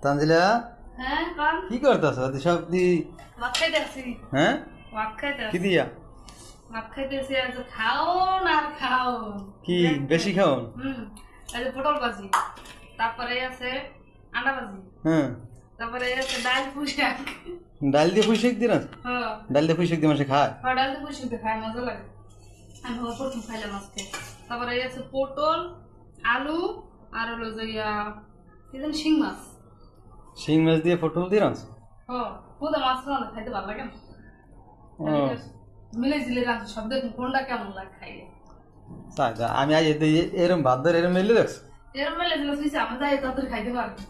তানজিলা হ্যাঁ কোন কি করতেছ সব দি ভাত খাইতেছি হ্যাঁ ভাত খাইতেছি কি দিয়া ভাত খাইতেছি আর খাও না খাও কি বেশি খাও এই পটল ভাজি তারপরে আছে আন্ডা ভাজি হ্যাঁ তারপরে আছে ডাল পুঁইশাক ডাল দিয়ে পুঁই শাক দিন হ্যাঁ ডাল দিয়ে পুঁই শাক দিয়ে মানুষ খায় ডাল দিয়ে পুঁইশাক দিয়ে খাই মজা লাগে আমি প্রথম খাইলাম আজকে তারপরে আছে পটল আলু আর হলো যে কি জানি শিং মাছ দিয়ে পটল দিয়ে রাঁধছ পুদা মাছ রান্না খাইতে ভালো লাগে না মিলে জিলে রান্না সব দেখুন কোনটা কেমন লাগে খাইয়ে আমি আজ এরম ভাত ধরে এরম মেলে দেখছো এরম মেলে জিলে শুয়েছি আমি যাই তাদের খাইতে পারবো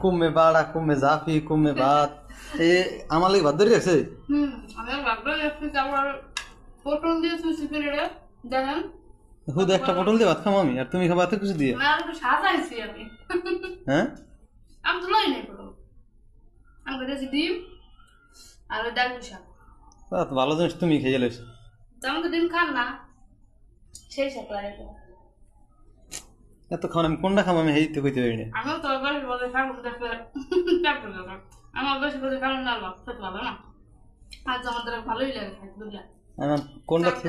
কুমে বাড়া কুমে জাফি কুমে ভাত আমার লাগে ভাত ধরে রাখছে আমি ভাত ধরে রাখছি তারপর পটল দিয়ে শুয়েছি পেরে দেখেন হুদ একটা পটল দিয়ে ভাত খাবো আমি আর তুমি খাবো কিছু দিয়ে না একটু সাজাইছি আমি হ্যাঁ আমি তো লই নাই পটল আমি করেছি ডিম আর ওই ডাল শাক ভালো জিনিস তুমি খেয়ে লেছো আমি তো ডিম খান না সেই শাক লাগে এত খাওয়া আমি কোনটা খাবো আমি হেইতে কইতে পারি না আমিও তো বেশি বলে খাবো দেখলে আমার বেশি বলে খাবো না খেতে পারবো না আজ আমাদের ভালোই লাগে খাইতে বুঝলা আমার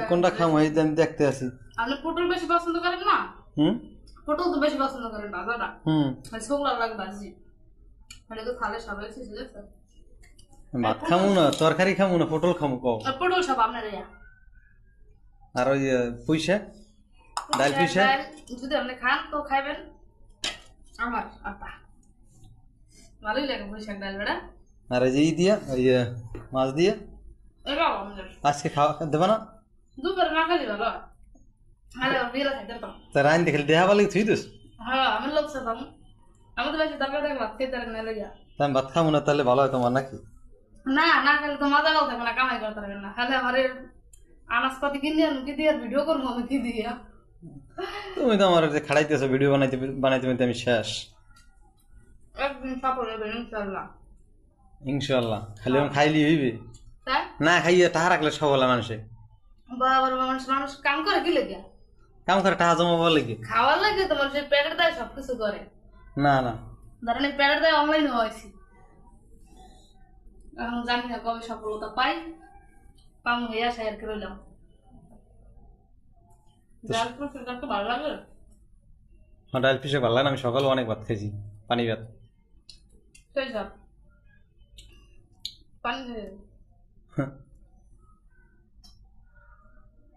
কোনটা খাবো এই যে আমি দেখতে আছি আপনি পটল বেশি পছন্দ করেন না পটল তো বেশি পছন্দ করেন দাদারা ছোকলা লাগে ভাজি মানে তো খালে সবাই এসেছে দেখছো ভাত খামু না তরকারি খামু না পটল খামু কও পটল সব আপনার আর ওই পুঁইশা ডাল পুঁইশা যদি আপনি খান তো খাইবেন আমার আপা ভালোই লাগে পুঁইশাক ডাল বেড়া আর এই যে দিয়া ওই মাছ দিয়ে এটাও আমাদের আজকে খাওয়া দেবা না দুপুরে না খালি ভালো হ্যাঁ বিয়েলা খাইতে পারতাম তা রাইন দেখলে দেহা ভালো থুই দিস হ্যাঁ আমি লোক সাথে আমি তো বেশি দরকার দেখে ভাত খেতে না লেগে আমি ভাত খাবো না তাহলে ভালো হয় তোমার নাকি না না খেলে তো মজা গেল থাকবে না কামাই করতে পারবেন না খালি আমার আনাজপাতি কিনে আনো কি দিয়ে ভিডিও করবো আমি কি দিয়ে তুমি তো আমার যে খাড়াইতেছো ভিডিও বানাইতে বানাইতে আমি শেষ একদিন সফল হবে ইনশাআল্লাহ ইনশাআল্লাহ খালি আমি খাইলি হইবে না খাইয়ে টাকা রাখলে সব হলো মানুষে বাবার মানুষ কাম করে কি লেগে কাম করে টাকা জমাবো লাগে খাওয়ার লাগে তো মানুষের প্যাকেট দেয় সবকিছু করে না না ধরেন এই প্যাকেট দেয় অনলাইন হয়েছি এখন জানি না কবে সফলতা পাই পাম হইয়া শেয়ার করে রইলাম ডাল পুঁইশাক তো ভালো লাগে ডাল পুঁইশাক ভালো লাগে না আমি সকালে অনেক ভাত খাইছি পানি ভাত সেই সব পানি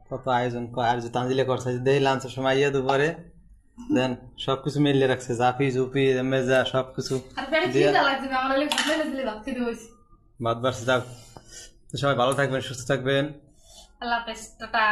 কত আয়োজন আর যে তানজিলে করছে দেখি লাঞ্চের সময় ইয়ে দুপুরে দেন সবকিছু মিলিয়ে রাখছে জাফি জুপি মেজা সবকিছু ভাত বাড়ছে যাক সবাই ভালো থাকবেন সুস্থ থাকবেন আল্লাহ হাফেজ টাটা।